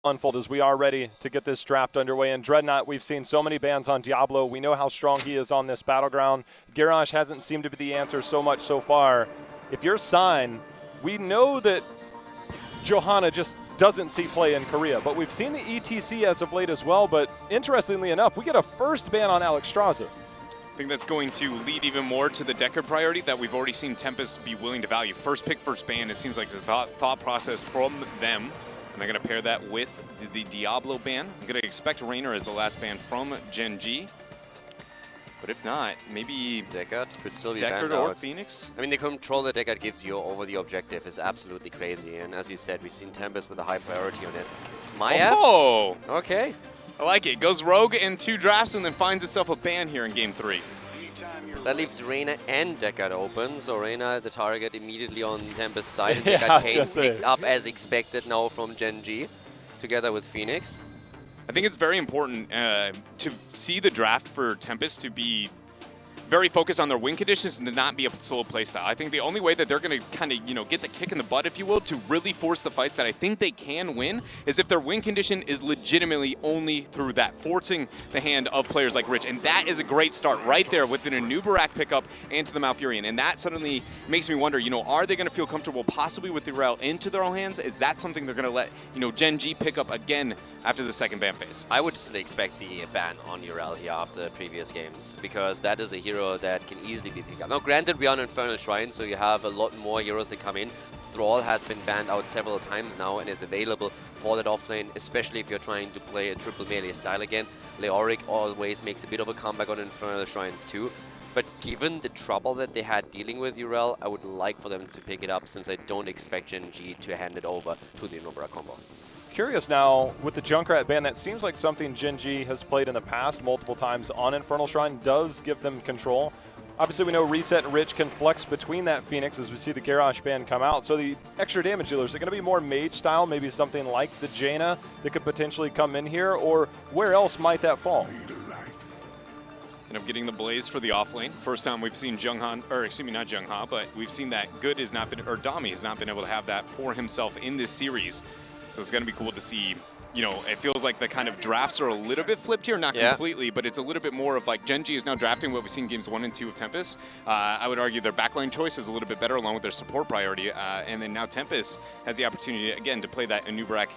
unfold as we are ready to get this draft underway. And Dreadnought, we've seen so many bans on Diablo. We know how strong he is on this battleground. Garrosh hasn't seemed to be the answer so much so far. If you're Sign, we know that Johanna just doesn't see play in Korea, but we've seen the ETC as of late as well. But interestingly enough, we get a first ban on Alex Straza. I think that's going to lead even more to the Deckard priority that we've already seen Tempest be willing to value. First pick, first ban, it seems like it's a thought process from them. And they're going to pair that with the Diablo ban. I'm going to expect Raynor as the last ban from Gen.G. But if not, maybe Deckard could still be Deckard banned or out. Phoenix. I mean, the control that Deckard gives you over the objective is absolutely crazy. And as you said, we've seen Tempest with a high priority on it. Oh! Okay. I like it. Goes rogue in 2 drafts and then finds itself a ban here in game 3. That leaves Reyna and Deckard open. So Reyna, the target, immediately on Tempest's side. And Yeah, Deckard Kane picked up as expected now from Gen.G, together with Phoenix. I think it's very important to see the draft for Tempest to be very focused on their win conditions and to not be a solo playstyle. I think the only way that they're going to kind of, get the kick in the butt, if you will, to really force the fights that I think they can win is if their win condition is legitimately only through that, forcing the hand of players like Rich. And that is a great start right there with an Anubarak pickup into the Malfurion. And that suddenly makes me wonder, are they going to feel comfortable possibly with the Urel into their own hands? Is that something they're going to let, Gen.G pick up again after the second ban phase? I would still expect the ban on Urel here after the previous games, because that is a hero that can easily be picked up. Now, granted, we are on Infernal Shrine, so you have a lot more heroes that come in. Thrall has been banned out several times now and is available for that offlane, especially if you're trying to play a triple melee style again. Leoric always makes a bit of a comeback on Infernal Shrines too. But given the trouble that they had dealing with Urel, I would like for them to pick it up, since I don't expect Gen.G to hand it over to the Anubarak combo. Curious now, with the Junkrat ban, that seems like something Gen.G has played in the past multiple times on Infernal Shrine, does give them control. Obviously, we know Reset and Rich can flex between that Phoenix as we see the Garrosh ban come out. So the extra damage dealers are going to be more mage style, maybe something like the Jaina that could potentially come in here, or where else might that fall? End up getting the Blaze for the offlane. First time we've seen Junghan, or excuse me, not Jungha, but we've seen that Good has not been, or Dami has not been able to have that for himself in this series. So it's going to be cool to see. It feels like the kind of drafts are a little bit flipped here, not completely, but it's a little bit more of like Gen.G is now drafting what we've seen games 1 and 2 of Tempest. I would argue their backline choice is a little bit better along with their support priority. And then now Tempest has the opportunity, again, to play that Anubarak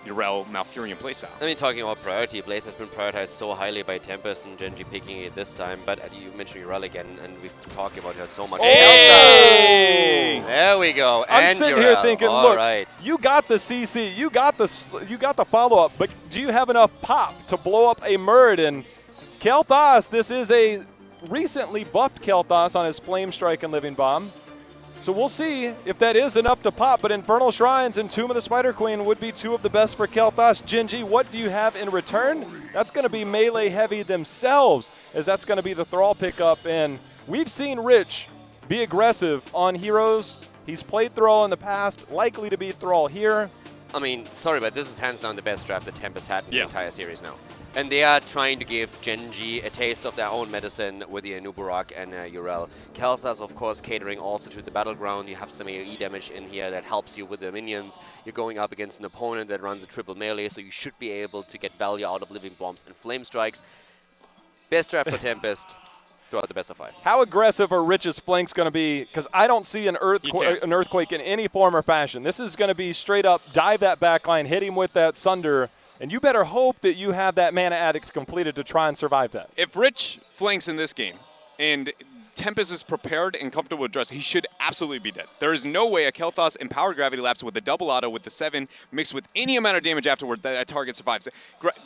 Urel Malfurion playstyle. I mean, talking about priority, Blaze has been prioritized so highly by Tempest and Gen.G picking it this time, but you mentioned Urel again, and we've talked about her so much. Hey! There we go. I'm and sitting Urel. here thinking, all look, right. you got the CC, you got the follow-up, but do you have enough pop to blow up a Murd? And Kel'Thas, this is a recently buffed Kel'Thas on his Flame Strike and Living Bomb. So we'll see if that is enough to pop, but Infernal Shrines and Tomb of the Spider Queen would be 2 of the best for Kel'Thas. Gen.G, what do you have in return? That's going to be melee heavy themselves, as that's going to be the Thrall pickup. And we've seen Rich be aggressive on heroes. He's played Thrall in the past, likely to be Thrall here. I mean, sorry, but this is hands down the best draft that Tempest had in the entire series now. And they are trying to give Gen.G a taste of their own medicine with the Anubarak and Urel. Kel'Thas, of course, catering also to the battleground. You have some AoE damage in here that helps you with the minions. You're going up against an opponent that runs a triple melee, so you should be able to get value out of Living Bombs and Flame Strikes. Best draft for Tempest throughout the best of 5. How aggressive are Rich's flanks going to be? Because I don't see an earthquake in any form or fashion. This is going to be straight up dive that backline, hit him with that Sunder. And you better hope that you have that Mana Addict completed to try and survive that. If Rich flanks in this game and Tempest is prepared and comfortable with Dress, he should absolutely be dead. There is no way a Kel'Thas Empowered Gravity Lapse with the double auto with the 7 mixed with any amount of damage afterward that a target survives.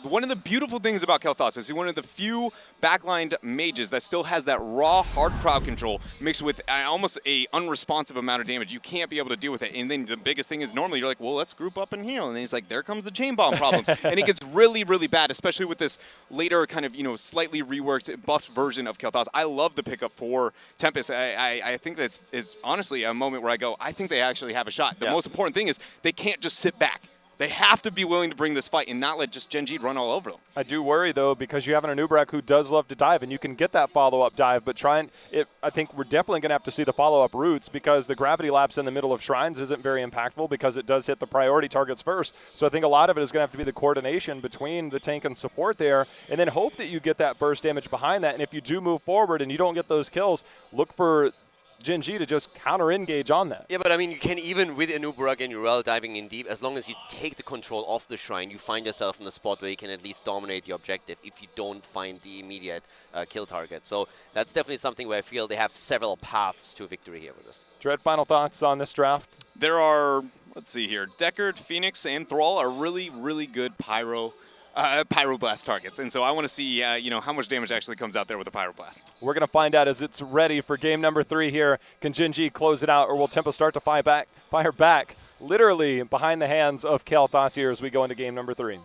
One of the beautiful things about Kel'Thas is he's one of the few backlined mages that still has that raw, hard crowd control mixed with almost a unresponsive amount of damage. You can't be able to deal with it. And then the biggest thing is normally you're like, well, let's group up and heal. And then he's like, there comes the chain bomb problems. And it gets really, really bad, especially with this later kind of, slightly reworked, buffed version of Kel'Thas. I love the pickup for Tempest. I think that's is honestly a moment where I go, I think they actually have a shot. The most important thing is they can't just sit back. They have to be willing to bring this fight and not let just Gen.G run all over them. I do worry, though, because you have an Anubarak who does love to dive, and you can get that follow-up dive, but I think we're definitely going to have to see the follow-up routes because the gravity lapse in the middle of Shrines isn't very impactful because it does hit the priority targets first. So I think a lot of it is going to have to be the coordination between the tank and support there, and then hope that you get that burst damage behind that. And if you do move forward and you don't get those kills, look for Gen.G to just counter-engage on that. Yeah, but I mean, you can even with Anubarak and Urel diving in deep, as long as you take the control off the shrine, you find yourself in a spot where you can at least dominate the objective if you don't find the immediate kill target. So that's definitely something where I feel they have several paths to victory here with this. Dread, final thoughts on this draft? There are, let's see here, Deckard, Phoenix, and Thrall are really, really good Pyroblast targets. And so I want to see, how much damage actually comes out there with a Pyroblast. We're going to find out as it's ready for game number 3 here. Can Gen.G close it out, or will Tempest start to fire back, literally behind the hands of Kael'thas here as we go into game number 3?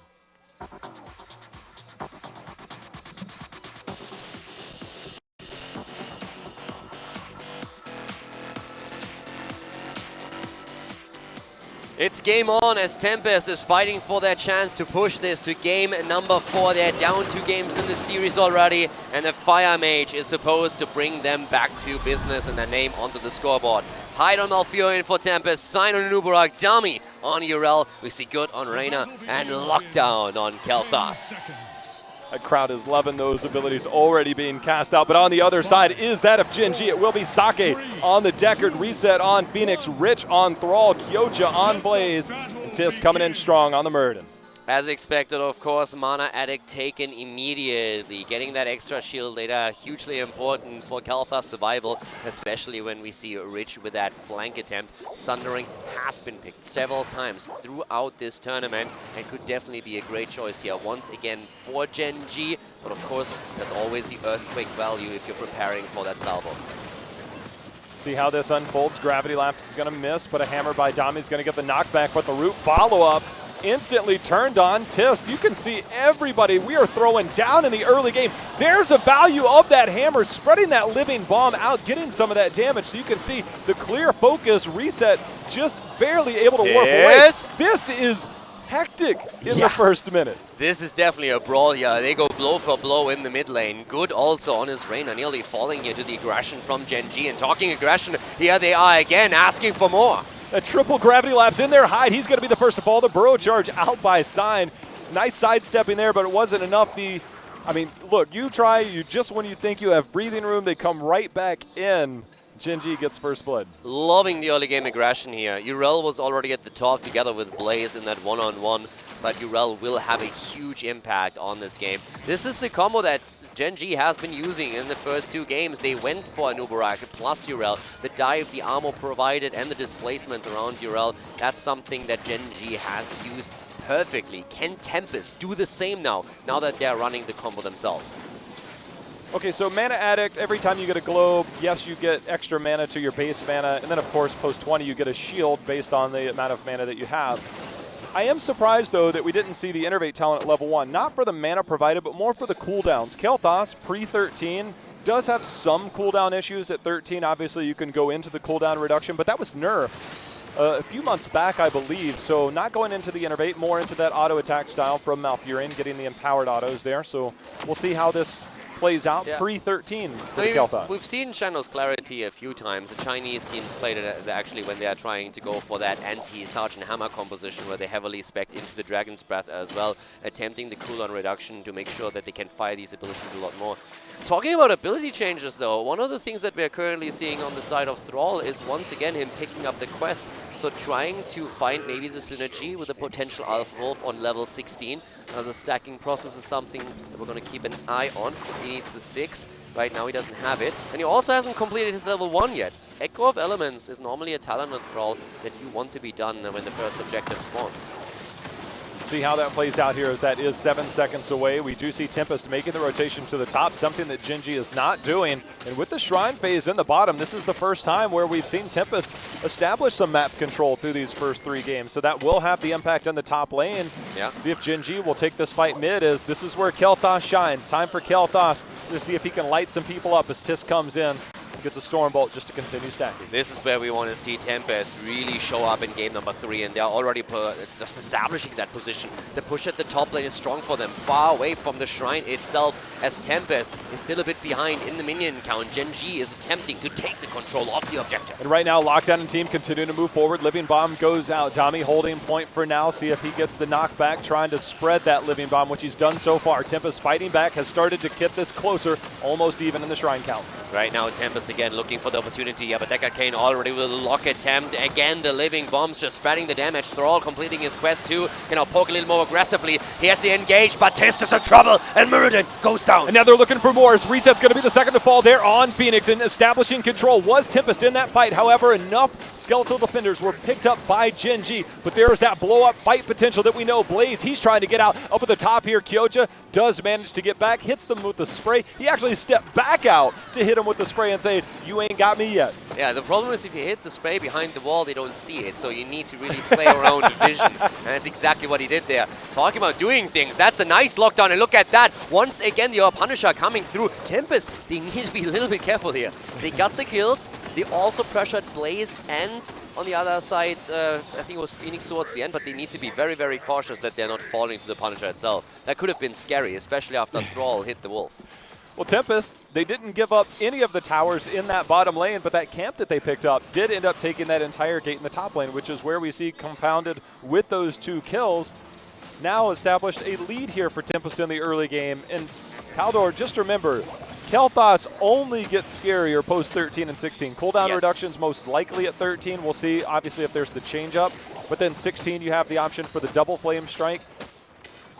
It's game on as Tempest is fighting for their chance to push this to game number 4. They're down 2 games in the series already, and the Fire Mage is supposed to bring them back to business and their name onto the scoreboard. Hide on Malfurion for Tempest, Sign on Anubarak, Dummy on Urel. We see good on Reyna, and Lockdown on Kael'thas. That crowd is loving those abilities already being cast out. But on the other side is that of Gen.G. It will be Sake on the Deckard, Reset on Phoenix, Rich on Thrall, Kyoja on Blaze, and Tisk coming in strong on the Muradin. As expected, of course, Mana Addict taken immediately. Getting that extra shield later, hugely important for Kael'thas' survival, especially when we see Rich with that flank attempt. Sundering has been picked several times throughout this tournament and could definitely be a great choice here once again for Gen.G. But of course, there's always the Earthquake value if you're preparing for that salvo. See how this unfolds. Gravity Lapse is going to miss, but a hammer by Dami is going to get the knockback, but the root follow-up instantly turned on Tisk. You can see everybody we are throwing down in the early game. There's a value of that hammer, spreading that living bomb out, getting some of that damage. So you can see the clear focus. Reset just barely able to warp away. This is hectic in the first minute. This is definitely a brawl here. They go blow for blow in the mid lane. Good also on his Reyna, nearly falling here to the aggression from Gen.G. And talking aggression, here they are again, asking for more. A triple gravity lapse in there. Hide, he's going to be the first to fall. The burrow charge out by Sign. Nice sidestepping there, but it wasn't enough. Look, just when you think you have breathing room, they come right back in. Gen.G gets first blood. Loving the early game aggression here. Urel was already at the top together with Blaze in that one-on-one, but Urel will have a huge impact on this game. This is the combo that Gen.G has been using in the first 2 games. They went for Anubarak plus Urel. The dive, the armor provided, and the displacements around Urel, that's something that Gen.G has used perfectly. Can Tempest do the same now that they're running the combo themselves? Okay, so Mana Addict, every time you get a globe, yes, you get extra mana to your base mana, and then of course post 20 you get a shield based on the amount of mana that you have. I am surprised though that we didn't see the Innervate talent at level 1, not for the mana provided, but more for the cooldowns. Kael'thas, pre-13, does have some cooldown issues at 13. Obviously you can go into the cooldown reduction, but that was nerfed a few months back, I believe. So not going into the Innervate, more into that auto attack style from Malfurion, getting the empowered autos there. So we'll see how this plays out pre-13 for Kael'thas. We've seen Shadows Clarity a few times. The Chinese teams played it actually when they are trying to go for that anti-Sergeant Hammer composition where they heavily spec into the Dragon's Breath as well, attempting the cooldown reduction to make sure that they can fire these abilities a lot more. Talking about ability changes though, one of the things that we're currently seeing on the side of Thrall is once again him picking up the quest. So trying to find maybe the synergy with a potential Alpha Wolf on level 16. The stacking process is something that we're going to keep an eye on. He needs the 6. Right now he doesn't have it. And he also hasn't completed his level 1 yet. Echo of Elements is normally a talent on Thrall that you want to be done when the first objective spawns. See how that plays out here as that is 7 seconds away. We do see Tempest making the rotation to the top, something that Gen.G is not doing. And with the Shrine phase in the bottom, this is the first time where we've seen Tempest establish some map control through these first 3 games. So that will have the impact on the top lane. Yeah. See if Gen.G will take this fight mid, as this is where Kael'thas shines. Time for Kael'thas to see if he can light some people up as Tisk comes in. gets a Storm Bolt just to continue stacking. This is where we want to see Tempest really show up in game number 3, and they're already just establishing that position. The push at the top lane is strong for them, far away from the shrine itself, as Tempest is still a bit behind in the minion count. Gen.G is attempting to take the control of the objective. And right now, Lockdown and team continuing to move forward. Living Bomb goes out. Dami holding point for now. See if he gets the knockback, trying to spread that Living Bomb, which he's done so far. Tempest fighting back, has started to get this closer, almost even in the shrine count. Right now, Tempest again looking for the opportunity. Yeah, but Decker Kane already with a lock attempt. Again, the Living Bombs just spreading the damage. Thrall completing his quest too. Can now poke a little more aggressively. He has the engage, but Tist is in trouble, and Muradin goes down. And now they're looking for more. Reset's going to be the second to fall there on Phoenix, and establishing control was Tempest in that fight. However, enough skeletal defenders were picked up by Gen.G, but there is that blow-up fight potential that we know. Blaze, he's trying to get out up at the top here. Kyoja does manage to get back, hits them with the spray. He actually stepped back out to hit him with the spray and say, "You ain't got me yet." Yeah, the problem is if you hit the spray behind the wall, they don't see it, so you need to really play around the vision, and that's exactly what he did there. Talking about doing things, that's a nice lockdown, and look at that. Once again, the Punisher coming through. Tempest, they need to be a little bit careful here. They got the kills, they also pressured Blaze, and on the other side, I think it was Phoenix towards the end, but they need to be very, very cautious that they're not falling to the Punisher itself. That could have been scary, especially after Thrall hit the Wolf. Well, Tempest, they didn't give up any of the towers in that bottom lane, but that camp that they picked up did end up taking that entire gate in the top lane, which is where we see compounded with those 2 kills. Now established a lead here for Tempest in the early game. And Kaldor, just remember, Kel'Thas only gets scarier post 13 and 16. Cooldown reductions most likely at 13. We'll see, obviously, if there's the change up. But then 16, you have the option for the double flame strike.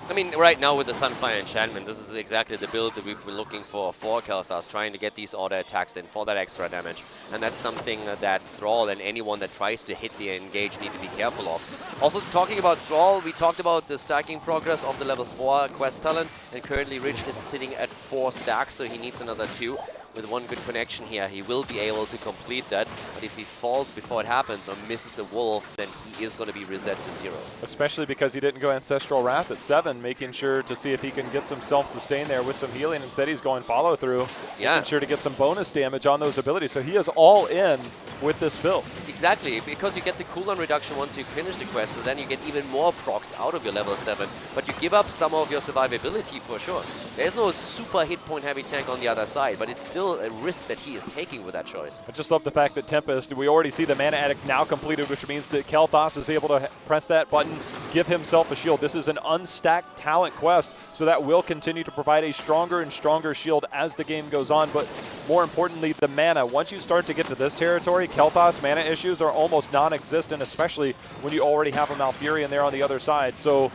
I mean, right now with the Sunfire Enchantment, this is exactly the build that we've been looking for Kel'Thas, trying to get these auto attacks in for that extra damage. And that's something that Thrall and anyone that tries to hit the engage need to be careful of. Also, talking about Thrall, we talked about the stacking progress of the level 4 quest talent, and currently Rich is sitting at 4 stacks, so he needs another 2. With one good connection here, he will be able to complete that. But if he falls before it happens or misses a wolf, then he is going to be reset to 0. Especially because he didn't go Ancestral Wrath at 7, making sure to see if he can get some self-sustain there with some healing. Instead, he's going follow-through, making sure to get some bonus damage on those abilities. So he is all in with this build. Exactly, because you get the cooldown reduction once you finish the quest, so then you get even more procs out of your level 7. But you give up some of your survivability for sure. There's no super hit point heavy tank on the other side, but it's still a risk that he is taking with that choice. I just love the fact that Tempest, we already see the Mana Addict now completed, which means that Kel'Thas is able to press that button, give himself a shield. This is an unstacked talent quest, so that will continue to provide a stronger and stronger shield as the game goes on. But more importantly, the mana. Once you start to get to this territory, Kel'Thas mana issues are almost non-existent, especially when you already have a Malfurion there on the other side. So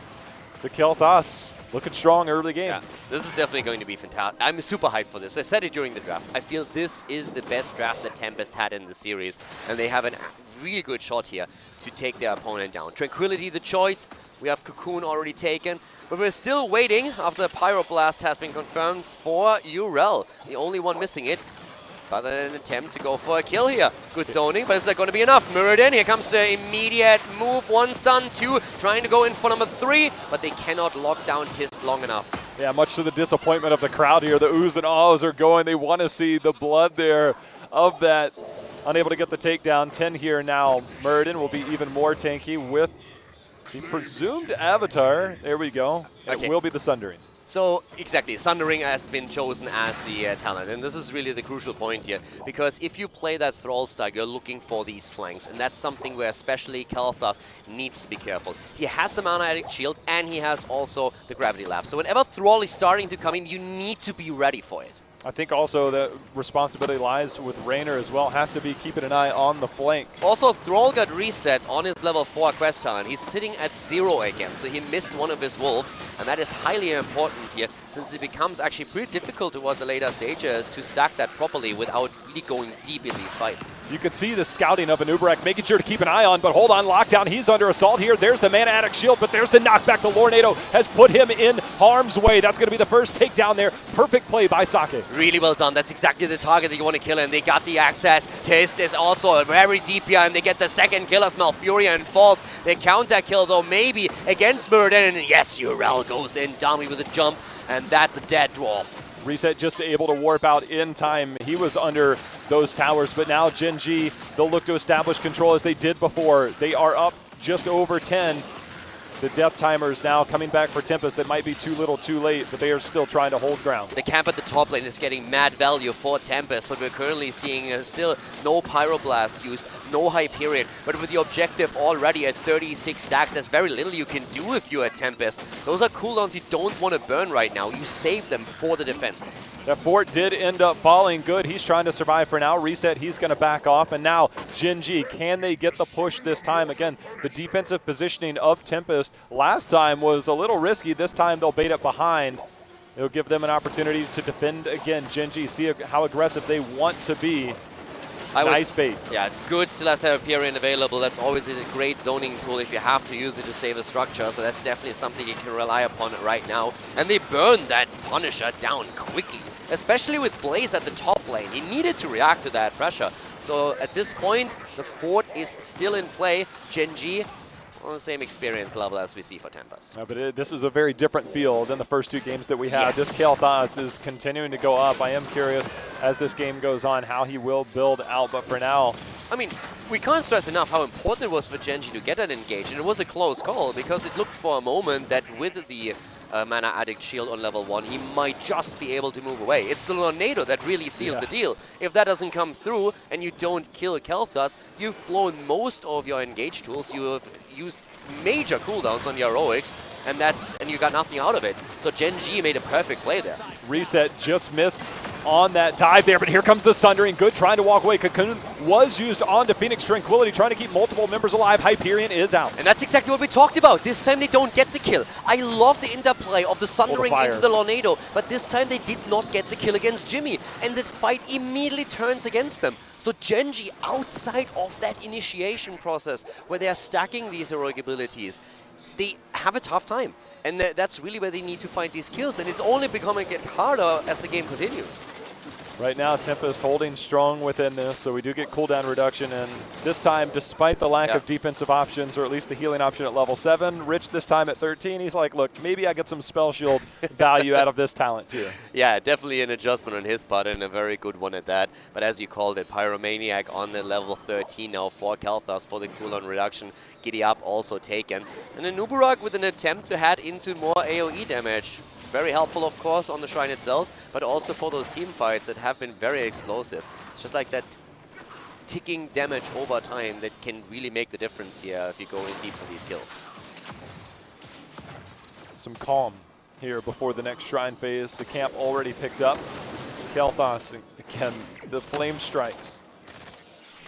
the Kel'Thas looking strong early game. Yeah, this is definitely going to be fantastic. I'm super hyped for this. I said it during the draft. I feel this is the best draft that Tempest had in the series, and they have a really good shot here to take their opponent down. Tranquility the choice. We have Cocoon already taken, but we're still waiting after the Pyroblast has been confirmed for Urel, the only one missing it. But an attempt to go for a kill here. Good zoning, but is that going to be enough? Muradin, here comes the immediate move. 1 stun, 2, trying to go in for number 3, but they cannot lock down Tis long enough. Yeah, much to the disappointment of the crowd here. The oohs and ahs are going. They want to see the blood there of that. Unable to get the takedown. 10 here now. Muradin will be even more tanky with the presumed avatar. There we go. It will be the Sundering. So, exactly, Sundering has been chosen as the talent, and this is really the crucial point here, because if you play that Thrall stack, you're looking for these flanks, and that's something where especially Kel'Thas needs to be careful. He has the Mana Addict shield, and he has also the Gravity Lab, so whenever Thrall is starting to come in, you need to be ready for it. I think also the responsibility lies with Raynor as well. Has to be keeping an eye on the flank. Also, Thrall got reset on his level 4 quest talent. He's sitting at 0 again, so he missed one of his wolves, and that is highly important here, since it becomes actually pretty difficult towards the later stages to stack that properly without really going deep in these fights. You can see the scouting of Anubarak, making sure to keep an eye on, but hold on, Lockdown, he's under assault here. There's the Mana Addict shield, but there's the knockback. The Lornado has put him in harm's way. That's going to be the first takedown there. Perfect play by Sake. Really well done. That's exactly the target that you want to kill, and they got the access. Tist is also very deep here, and they get the second kill as Malfurion falls. They counter kill, though, maybe against Muradin, and yes, Urel goes in. Dami with a jump, and that's a dead dwarf. Reset just able to warp out in time. He was under those towers, but now Gen.G, they'll look to establish control as they did before. They are up just over 10. The death timers now coming back for Tempest. That might be too little too late, but they are still trying to hold ground. The camp at the top lane is getting mad value for Tempest, but we're currently seeing still no Pyroblast used, no Hyperion. But with the objective already at 36 stacks, there's very little you can do if you're a Tempest. Those are cooldowns you don't want to burn right now. You save them for the defense. That fort did end up falling good. He's trying to survive for now. Reset, he's going to back off. And now Gen.G, can they get the push this time? Again, the defensive positioning of Tempest last time was a little risky. This time they'll bait it behind. It'll give them an opportunity to defend again. Gen.G, see how aggressive they want to be. Nice bait. Yeah, it's good. Still has Hyperion available. That's always a great zoning tool if you have to use it to save a structure. So that's definitely something you can rely upon right now. And they burned that Punisher down quickly, especially with Blaze at the top lane. He needed to react to that pressure. So at this point, the fort is still in play. Gen.G on the same experience level as we see for Tempest. But this is a very different feel than the first two games that we had. Yes. This Kael'thas is continuing to go up. I am curious as this game goes on how he will build out, but for now, I mean, we can't stress enough how important it was for Genji to get that engage, and it was a close call because it looked for a moment that with the Mana Addict shield on level 1, he might just be able to move away. It's the Tornado that really sealed the deal. If that doesn't come through and you don't kill Kael'thas, you've blown most of your engage tools. You have used major cooldowns on your heroics, and you got nothing out of it. So Gen.G made a perfect play there. Reset just missed on that dive there, but here comes the Sundering. Good trying to walk away. Cocoon was used onto Phoenix Tranquility, trying to keep multiple members alive. Hyperion is out. And that's exactly what we talked about. This time they don't get the kill. I love the interplay of the Sundering into the Tornado, but this time they did not get the kill against Jimmy, and the fight immediately turns against them. So Gen.G, outside of that initiation process, where they are stacking these heroic abilities, they have a tough time. And that's really where they need to find these kills, and it's only becoming harder as the game continues. Right now, Tempest holding strong within this, so we do get cooldown reduction, and this time, despite the lack of defensive options, or at least the healing option at level 7, Rich this time at 13, he's like, look, maybe I get some spell shield value out of this talent too. Yeah, definitely an adjustment on his part, and a very good one at that. But as you called it, Pyromaniac on the level 13 now for Kael'thas for the cooldown reduction. Giddy up also taken. And then Nubarak with an attempt to head into more AoE damage. Very helpful, of course, on the shrine itself, but also for those team fights that have been very explosive. It's just like that ticking damage over time that can really make the difference here if you go in deep for these kills. Some calm here before the next shrine phase. The camp already picked up. Kael'thas, again, the flame strikes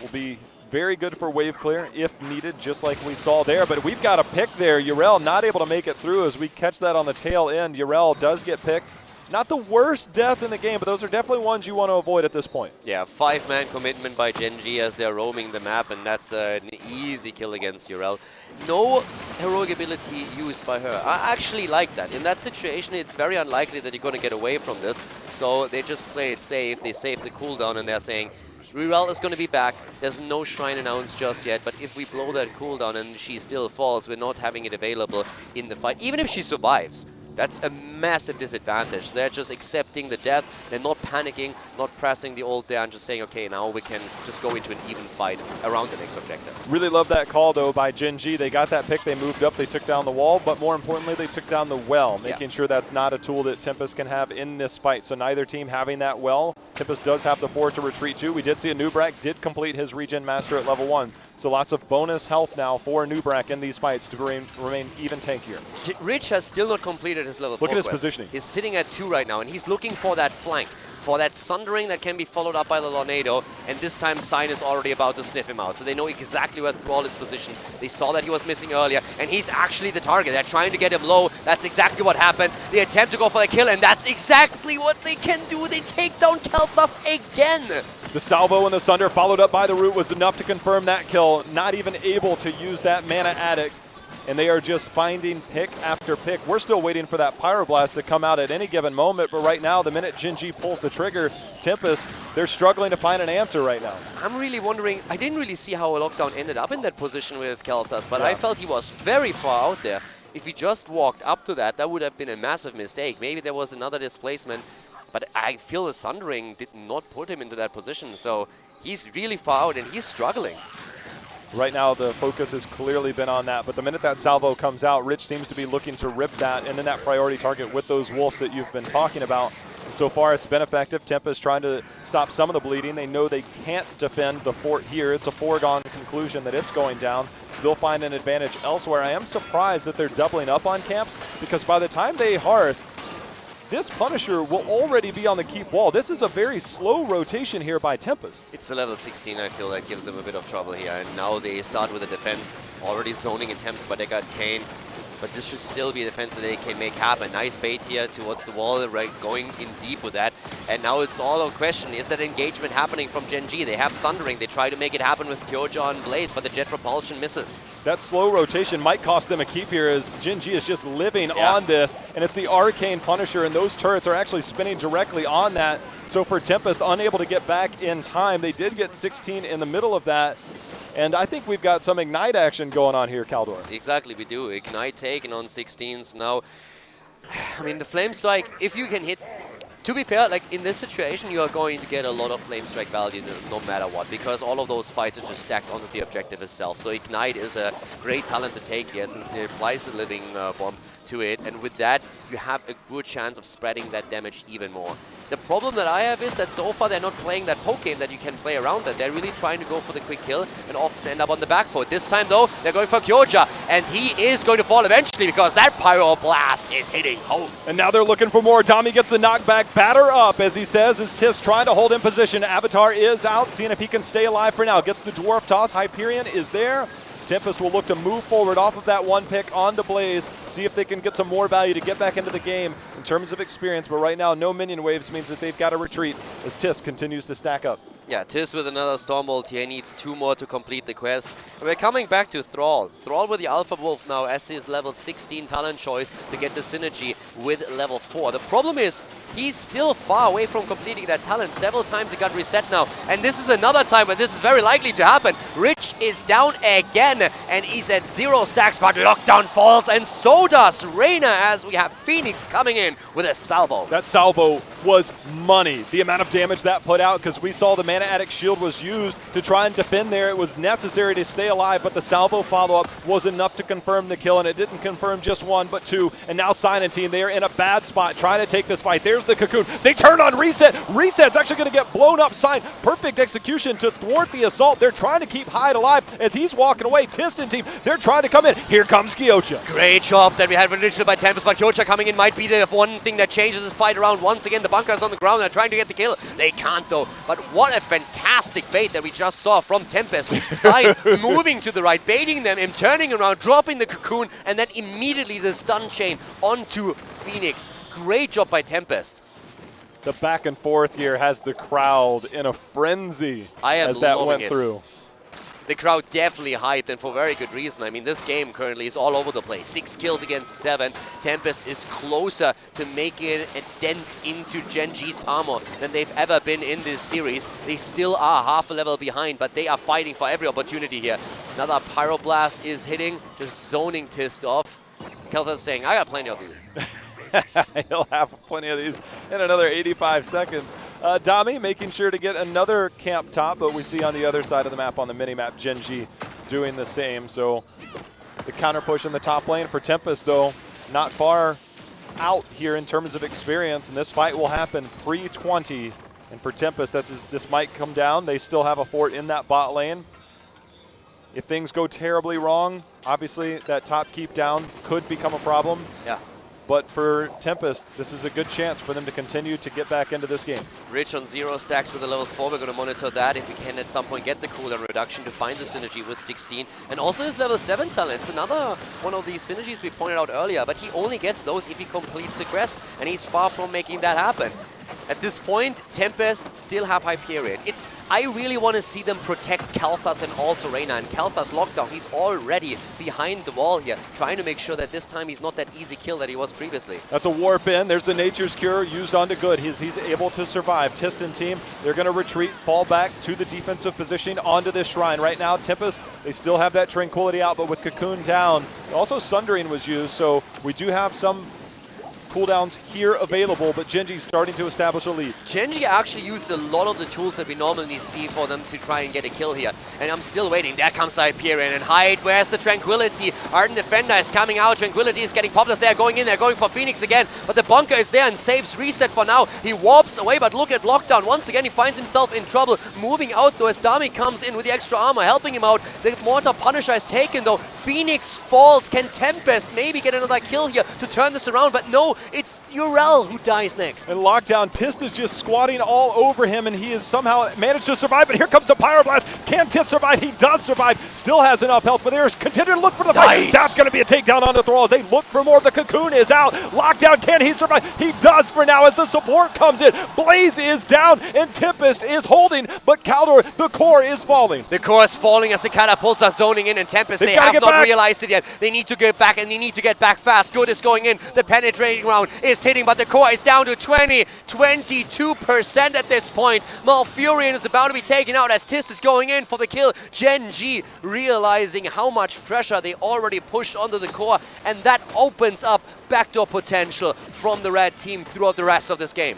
will be very good for wave clear if needed, just like we saw there. But we've got a pick there. Yrel not able to make it through as we catch that on the tail end. Yrel does get picked. Not the worst death in the game, but those are definitely ones you want to avoid at this point. Yeah, 5-man commitment by Gen.G as they're roaming the map, and that's an easy kill against Yrel. No heroic ability used by her. I actually like that. In that situation, it's very unlikely that you're going to get away from this. So they just play it safe. They save the cooldown, and they're saying, Yrel is going to be back. There's no shrine announced just yet, but if we blow that cooldown and she still falls, we're not having it available in the fight. Even if she survives, that's a massive disadvantage. They're just accepting the death. They're not panicking, not pressing the ult there, and just saying, okay, now we can just go into an even fight around the next objective. Really love that call, though, by Gen.G. They got that pick, they moved up, they took down the wall, but more importantly, they took down the well, making sure that's not a tool that Tempest can have in this fight. So neither team having that well. Tempest does have the fort to retreat to. We did see a Nubrak did complete his regen master at level 1. So lots of bonus health now for Nubrak in these fights to remain even tankier. Rich has still not completed his level 4 Look at his quest. positioning. He's sitting at 2 right now, and he's looking for that flank, for that Sundering that can be followed up by the Tornado, and this time Sign is already about to sniff him out. So they know exactly where Thrall is positioned. They saw that he was missing earlier, and he's actually the target. They're trying to get him low. That's exactly what happens. They attempt to go for the kill, and that's exactly what they can do. They take down Kael'thas again. The salvo and the Sunder followed up by the root was enough to confirm that kill. Not even able to use that Mana Addict. And they are just finding pick after pick. We're still waiting for that Pyroblast to come out at any given moment. But right now, the minute Gen.G pulls the trigger, Tempest, they're struggling to find an answer right now. I'm really wondering, I didn't really see how a Lockdown ended up in that position with Kael'thas, but I felt he was very far out there. If he just walked up to that, that would have been a massive mistake. Maybe there was another displacement. but I feel the Sundering did not put him into that position. So he's really far out and he's struggling. Right now, the focus has clearly been on that, but the minute that salvo comes out, Rich seems to be looking to rip that and then that priority target with those wolves that you've been talking about. And so far, it's been effective. Tempest trying to stop some of the bleeding. They know they can't defend the fort here. It's a foregone conclusion that it's going down, so they'll find an advantage elsewhere. I am surprised that they're doubling up on camps, because by the time they hearth, this Punisher will already be on the keep wall. This is a very slow rotation here by Tempest. It's the level 16, I feel, that gives them a bit of trouble here. And now they start with a defense, already zoning attempts, but they got Kane. But this should still be a defense that they can make happen. Nice bait here towards the wall, right, going in deep with that. And now it's all a question, is that engagement happening from Gen.G? They have Sundering, they try to make it happen with Kyoja and Blaze, but the jet propulsion misses. That slow rotation might cost them a keep here, as Gen.G is just living on this, and it's the Arcane Punisher, and those turrets are actually spinning directly on that. So for Tempest, unable to get back in time, they did get 16 in the middle of that. And I think we've got some Ignite action going on here, Kaldor. Exactly, we do. Ignite taken on 16s now. I mean, the Flame Strike, if you can hit, to be fair, like in this situation, you are going to get a lot of Flame Strike value no matter what, because all of those fights are just stacked onto the objective itself. So Ignite is a great talent to take here, since it applies the Living Bomb to it. And with that, you have a good chance of spreading that damage even more. The problem that I have is that so far they're not playing that poke game that you can play around that. They're really trying to go for the quick kill and often end up on the back foot. This time though, they're going for Kyoja, and he is going to fall eventually because that Pyro Blast is hitting home. And now they're looking for more. Tommy gets the knockback, batter up, as he says, as Tiss trying to hold in position. Avatar is out, seeing if he can stay alive for now. Gets the Dwarf Toss, Hyperion is there. Tempest will look to move forward off of that one pick onto Blaze, see if they can get some more value to get back into the game in terms of experience. But right now, no minion waves means that they've got to retreat as Tiss continues to stack up. Yeah, Tiss with another Stormbolt here, needs 2 more to complete the quest. And we're coming back to Thrall. Thrall with the Alpha Wolf now as his level 16 talent choice to get the synergy with level 4. The problem is, he's still far away from completing that talent. Several times it got reset now. And this is another time where this is very likely to happen. Rich is down again, and he's at 0 stacks, but Lockdown falls, and so does Reyna, as we have Phoenix coming in with a salvo. That salvo was money. The amount of damage that put out, because we saw the Mana Addict shield was used to try and defend there. It was necessary to stay alive, but the salvo follow-up was enough to confirm the kill, and it didn't confirm just 1, but 2. And now Silent Team, they are in a bad spot trying to take this fight. There's the Cocoon. They turn on Reset. Reset's actually going to get blown up. Sign. Perfect execution to thwart the assault. They're trying to keep Hyde alive as he's walking away. Tiston Team, they're trying to come in. Here comes Kyoja. Great job that we had initially by Tempest, but Kyoja coming in might be the one thing that changes this fight around. Once again, the bunkers on the ground. They're trying to get the kill. They can't though. But what a fantastic bait that we just saw from Tempest. Sign moving to the right, baiting them, him turning around, dropping the Cocoon, and then immediately the stun chain onto Phoenix. Great job by Tempest. The back and forth here has the crowd in a frenzy as that went through. The crowd definitely hyped, and for very good reason. I mean, this game currently is all over the place. 6 kills against 7. Tempest is closer to making a dent into Gen.G's armor than they've ever been in this series. They still are half a level behind, but they are fighting for every opportunity here. Another Pyroblast is hitting, just zoning Tist off. Kelta's saying, I got plenty of these. He'll have plenty of these in another 85 seconds. Dami making sure to get another camp top, but we see on the other side of the map on the mini-map, Gen.G doing the same. So the counter push in the top lane for Tempest, though, not far out here in terms of experience, and this fight will happen pre-20. And for Tempest, this might come down. They still have a fort in that bot lane. If things go terribly wrong, obviously that top keep down could become a problem. Yeah. But for Tempest, this is a good chance for them to continue to get back into this game. Rich on 0 stacks with a level 4. We're going to monitor that if we can at some point get the cooldown reduction to find the synergy with 16. And also his level 7 talent. It's another one of these synergies we pointed out earlier, but he only gets those if he completes the quest, and he's far from making that happen. At this point, Tempest still have Hyperion. I really want to see them protect Kalthas and also Reyna. And Kalthas lockdown, he's already behind the wall here, trying to make sure that this time he's not that easy kill that he was previously. That's a warp in. There's the Nature's Cure used onto Good. He's able to survive. Tiston Team, they're going to retreat, fall back to the defensive positioning onto this shrine. Right now, Tempest, they still have that Tranquility out, but with Cocoon down, also Sundering was used, so we do have some cooldowns here available, but Genji starting to establish a lead. Genji actually used a lot of the tools that we normally see for them to try and get a kill here. And I'm still waiting. There comes Hyperion and Hyde. Where's the Tranquility? Ardent Defender is coming out. Tranquility is getting popped as they're going in. They're going for Phoenix again. But the bunker is there and saves reset for now. He warps away, but look at Lockdown. Once again, he finds himself in trouble. Moving out though as Dami comes in with the extra armor, helping him out. The Mortar Punisher is taken though. Phoenix falls. Can Tempest maybe get another kill here to turn this around? But no, it's Urel who dies next. And Lockdown, Tist is just squatting all over him, and he has somehow managed to survive. But here comes the Pyroblast. Can Tist survive? He does survive. Still has enough health, but there's continue to look for the fight. That's going to be a takedown onto Thrall as they look for more. The Cocoon is out. Lockdown, can he survive? He does for now as the support comes in. Blaze is down, and Tempest is holding, but Kaldor, the core is falling. The core is falling as the catapults are zoning in, and Tempest, they have not realized it yet. They need to get back, and they need to get back fast. Good is going in. The penetrating round is hitting, but the core is down to 22% at this point. Malfurion is about to be taken out as Tist is going in for the kill. Gen.G realizing how much pressure they already pushed onto the core, and that opens up backdoor potential from the red team throughout the rest of this game.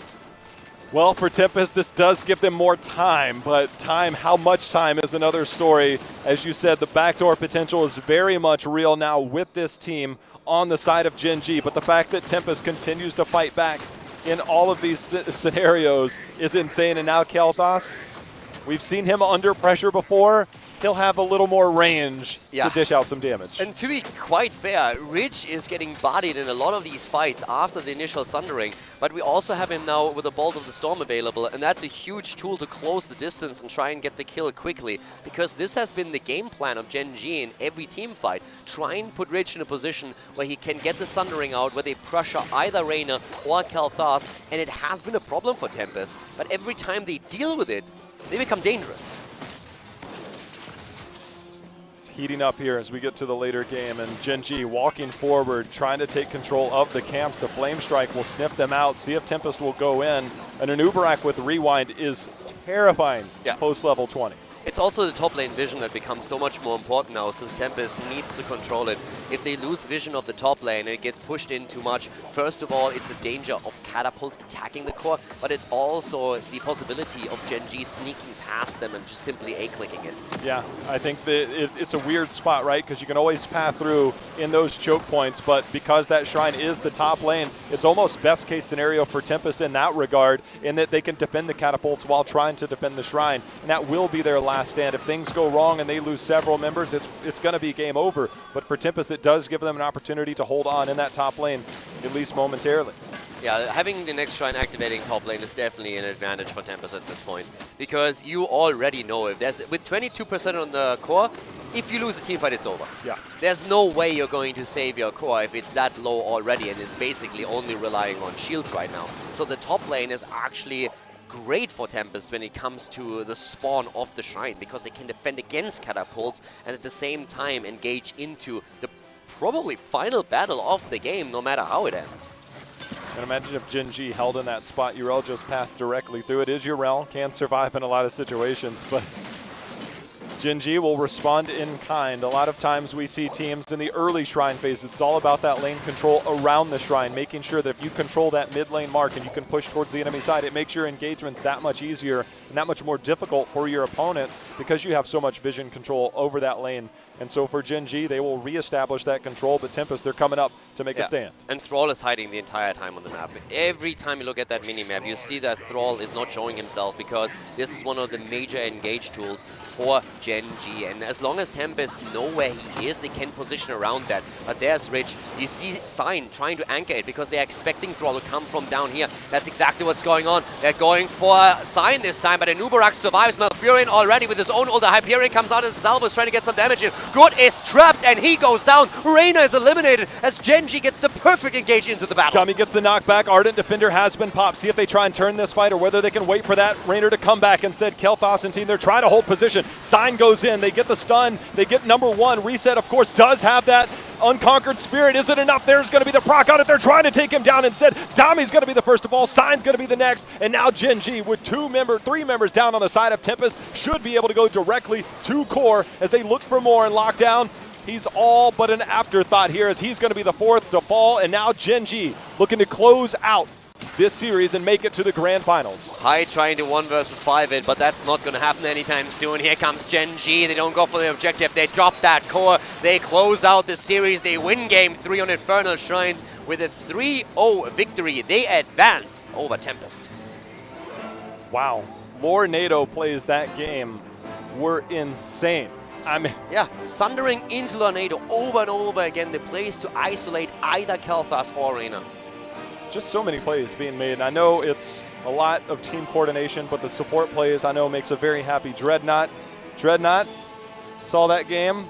Well, for Tempest, this does give them more time, but time, how much time is another story. As you said, the backdoor potential is very much real now with this team on the side of Gen.G, but the fact that Tempest continues to fight back in all of these scenarios is insane. And now Kael'thas, we've seen him under pressure before. He'll have a little more range to dish out some damage. And to be quite fair, Ridge is getting bodied in a lot of these fights after the initial Sundering, but we also have him now with a Bolt of the Storm available, and that's a huge tool to close the distance and try and get the kill quickly, because this has been the game plan of Gen.G in every team fight. Try and put Ridge in a position where he can get the Sundering out, where they pressure either Reyna or Kael'thas, and it has been a problem for Tempest, but every time they deal with it, they become dangerous. Heating up here as we get to the later game, and Gen.G walking forward, trying to take control of the camps. The Flame Strike will sniff them out, see if Tempest will go in. And an Uberak with Rewind is terrifying post level 20. It's also the top lane vision that becomes so much more important now, since Tempest needs to control it. If they lose vision of the top lane and it gets pushed in too much, first of all, it's the danger of catapults attacking the core, but it's also the possibility of Gen.G sneaking past them and just simply A-clicking it. Yeah, I think that it's a weird spot, right? Because you can always path through in those choke points, but because that shrine is the top lane, it's almost best case scenario for Tempest in that regard, in that they can defend the catapults while trying to defend the shrine, and that will be their last stand. If things go wrong and they lose several members, it's going to be game over. But for Tempest, it does give them an opportunity to hold on in that top lane, at least momentarily. Yeah, having the next shrine activating top lane is definitely an advantage for Tempest at this point, because you already know if there's, with 22% on the core, if you lose a team fight, it's over. Yeah. There's no way you're going to save your core if it's that low already and is basically only relying on shields right now. So the top lane is actually great for Tempest when it comes to the spawn of the shrine, because they can defend against catapults and at the same time engage into the probably final battle of the game, no matter how it ends. And imagine if Gen.G held in that spot. Urel just passed directly through. It is Urel, can survive in a lot of situations, but Gen.G will respond in kind. A lot of times we see teams in the early shrine phase, it's all about that lane control around the shrine, making sure that if you control that mid lane mark and you can push towards the enemy side, it makes your engagements that much easier and that much more difficult for your opponents because you have so much vision control over that lane. And so for Gen.G, they will reestablish that control, but Tempest, they're coming up to make a stand. And Thrall is hiding the entire time on the map. Every time you look at that mini-map, you see that Thrall is not showing himself, because this is one of the major engage tools for Gen.G. And as long as Tempest know where he is, they can position around that. But there's Ridge. You see Sign trying to anchor it because they're expecting Thrall to come from down here. That's exactly what's going on. They're going for Sign this time, but Anubarak survives. Malfurion already with his own ult. Hyperion comes out and Salvo is trying to get some damage in. Good is trapped and he goes down. Reyna is eliminated as Gen.G gets the perfect engage into the battle. Tommy gets the knockback. Ardent Defender has been popped. See if they try and turn this fight or whether they can wait for that Reyna to come back. Instead, Kael'thas and team, they're trying to hold position. Sign goes in. They get the stun. They get number one. Reset, of course, does have that Unconquered Spirit. Is it enough? There's going to be the proc on it. They're trying to take him down instead. Dami's going to be the first of all. Sign's going to be the next. And now Gen.G with three members down on the side of Tempest should be able to go directly to core as they look for more and lock down. He's all but an afterthought here as he's going to be the fourth to fall. And now Genji looking to close out this series and make it to the grand finals. High trying to 1 versus 5 it, but that's not going to happen anytime soon. Here comes Gen.G. They don't go for the objective. They drop that core. They close out the series. They win game 3 on Infernal Shrines with a 3-0 victory. They advance over Tempest. Wow. Lornado plays that game were insane. I mean, yeah, sundering into Lornado over and over again. The plays to isolate either Kel'Thas or Reyna. just so many plays being made. And I know it's a lot of team coordination, but the support plays I know makes a very happy Dreadnought. Dreadnought saw that game.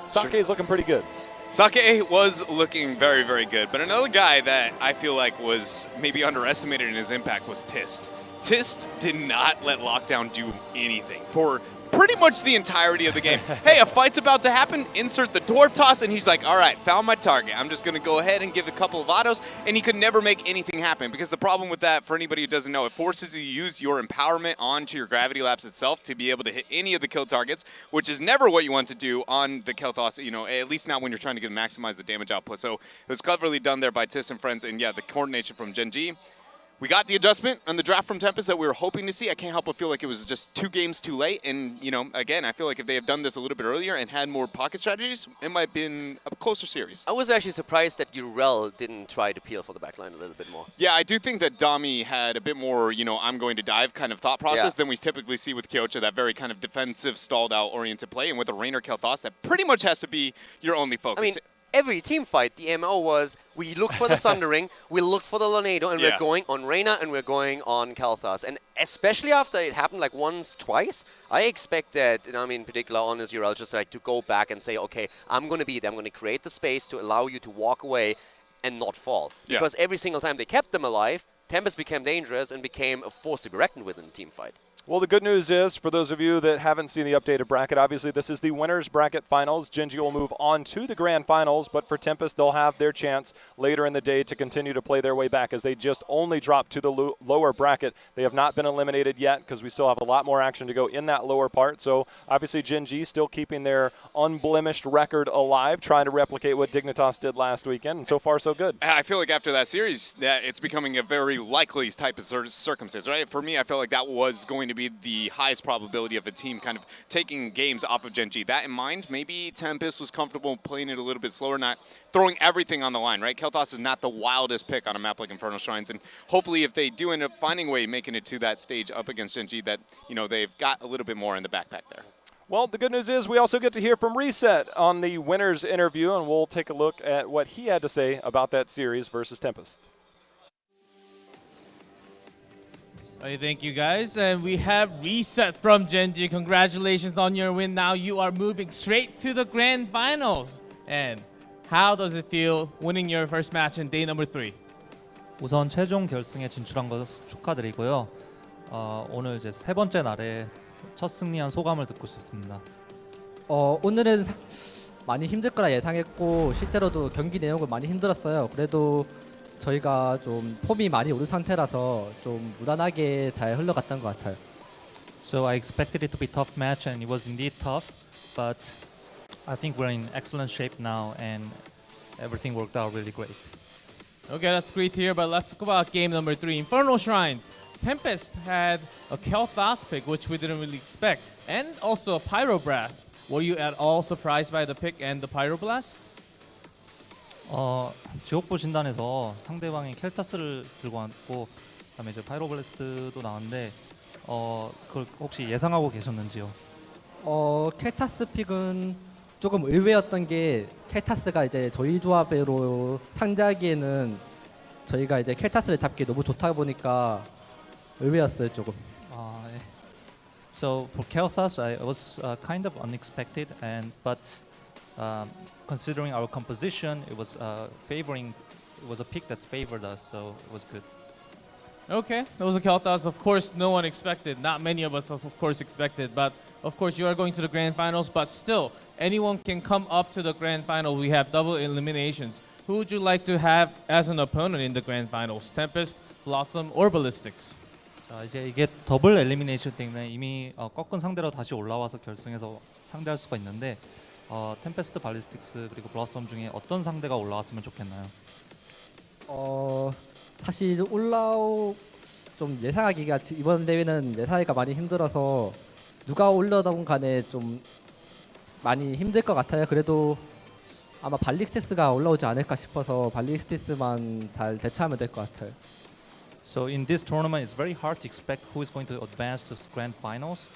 Sake's looking pretty good. Sake was looking very, very good. But another guy that I feel like was maybe underestimated in his impact was Tist. Tist did not let Lockdown do anything for pretty much the entirety of the game. Hey, a fight's about to happen, insert the dwarf toss, and he's like, all right, found my target. I'm just going to go ahead and give a couple of autos, and he could never make anything happen because the problem with that, for anybody who doesn't know, it forces you to use your empowerment onto your gravity laps itself to be able to hit any of the kill targets, which is never what you want to do on the Kel'Thas, you know, at least not when you're trying to maximize the damage output. So it was cleverly done there by Tis and friends, and yeah, the coordination from Gen.G. We got the adjustment on the draft from Tempest that we were hoping to see. I can't help but feel like it was just 2 games too late. And, you know, again, I feel like if they had done this a little bit earlier and had more pocket strategies, it might have been a closer series. I was actually surprised that Urel didn't try to peel for the backline a little bit more. Yeah, I do think that Dami had a bit more, you know, I'm going to dive kind of thought process than we typically see with Kyocha, that very kind of defensive, stalled out oriented play. And with a Rainer Kel'Thas, that pretty much has to be your only focus. I mean, every team fight, the MO was we look for the Sundering, we look for the Lornado, and we're going on Reyna and we're going on Kel'Thas. And especially after it happened like once, twice, I expect that, and I mean in particular on this URL, just like to go back and say, okay, I'm going to be there, I'm going to create the space to allow you to walk away and not fall. Because every single time they kept them alive, Tempest became dangerous and became a force to be reckoned with in the team fight. Well, the good news is, for those of you that haven't seen the updated bracket, obviously this is the winners bracket finals. Genji will move on to the grand finals, but for Tempest, they'll have their chance later in the day to continue to play their way back as they just only dropped to the lower bracket. They have not been eliminated yet because we still have a lot more action to go in that lower part. So obviously Genji still keeping their unblemished record alive, trying to replicate what Dignitas did last weekend, and so far so good. I feel like after that series, that it's becoming a very likely type of circumstance, right? For me, I felt like that was going to be the highest probability of a team kind of taking games off of Gen.G. That in mind, maybe Tempest was comfortable playing it a little bit slower, not throwing everything on the line, right? Kel'Thas is not the wildest pick on a map like Infernal Shrines, and hopefully if they do end up finding a way making it to that stage up against Gen.G, that, you know, they've got a little bit more in the backpack there. Well, the good news is we also get to hear from Reset on the winners interview, and we'll take a look at what he had to say about that series versus Tempest. Hey, thank you guys, and we have Reset from Genji. Congratulations on your win. Now you are moving straight to the grand finals. And how does it feel winning your first match in day number 3? 우선 최종 결승에 진출한 것 축하드리고요. 오늘 이제 3번째 날에 첫 승리한 소감을 듣고 싶습니다. 오늘은 많이 힘들 거라 예상했고 실제로도 경기 내용은 많이 힘들었어요. 그래도 저희가 좀 폼이 많이 오른 상태라서 좀 무난하게 잘 흘러갔던 것 같아요. So I expected it to be a tough match and it was indeed tough, but I think we're in excellent shape now and everything worked out really great. Okay, that's great to hear, but let's talk about game number 3, Infernal Shrines. Tempest had a Kel'Thas pick, which we didn't really expect, and also a Pyroblast. Were you at all surprised by the pick and the Pyroblast? 지옥부 진단에서 상대방이 켈타스를 들고 왔고 그다음에 이제 파이로블래스트도 나왔는데 그걸 혹시 예상하고 계셨는지요? 켈타스 픽은 조금 의외였던 게 켈타스가 이제 저희 조합으로 상대하기에는 저희가 이제 켈타스를 잡기 너무 좋다 보니까 의외였어요 조금. 네. So for Kel'Thas, it was kind of unexpected, but considering our composition, it was a pick that's favored us, so it was good. Okay, those are Kel'Thas. Of course, no one expected. Not many of us, of course, expected. But of course, you are going to the grand finals. But still, anyone can come up to the grand final. We have double eliminations. Who would you like to have as an opponent in the grand finals? Tempest, Blossom, or Ballistics? 자, 이제 이게 더블 엘리미네이션 때문에 이미 꺾은 상대로 다시 올라와서 결승에서 상대할 수가 있는데 템페스트 발리스틱스 그리고 블러썸 중에 어떤 상대가 올라왔으면 좋겠나요? 사실 좀 예상하기가 이번 대회는 예상하기가 많이 힘들어서 누가 올라오든 간에 좀 많이 힘들 것 같아요. 그래도 아마 발리스틱스가 올라오지 않을까 싶어서 발리스틱스만 잘 대처하면 될 것 같아요. So in this tournament, it's very hard to expect who is going to advance to grand finals.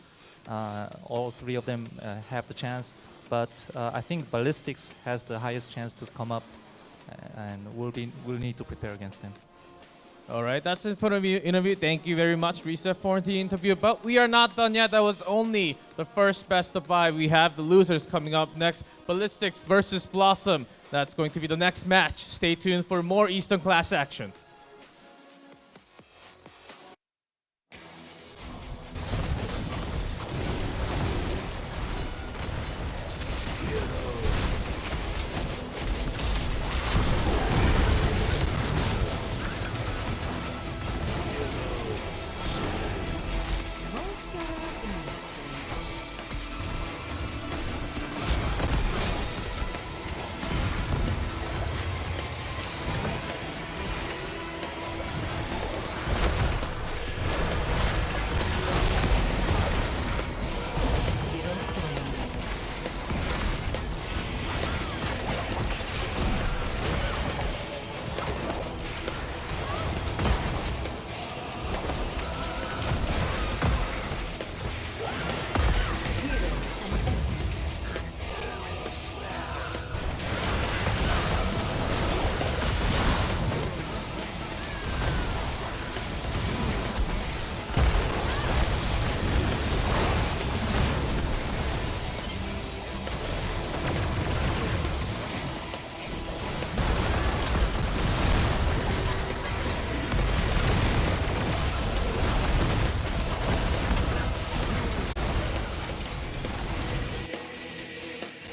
All three of them have the chance, but I think Ballistics has the highest chance to come up, and we'll need to prepare against them. All right, that's it for the interview. Thank you very much, Reset, for the interview. But we are not done yet. That was only the first best of 5. We have the losers coming up next. Ballistics versus Blossom. That's going to be the next match. Stay tuned for more Eastern Clash action.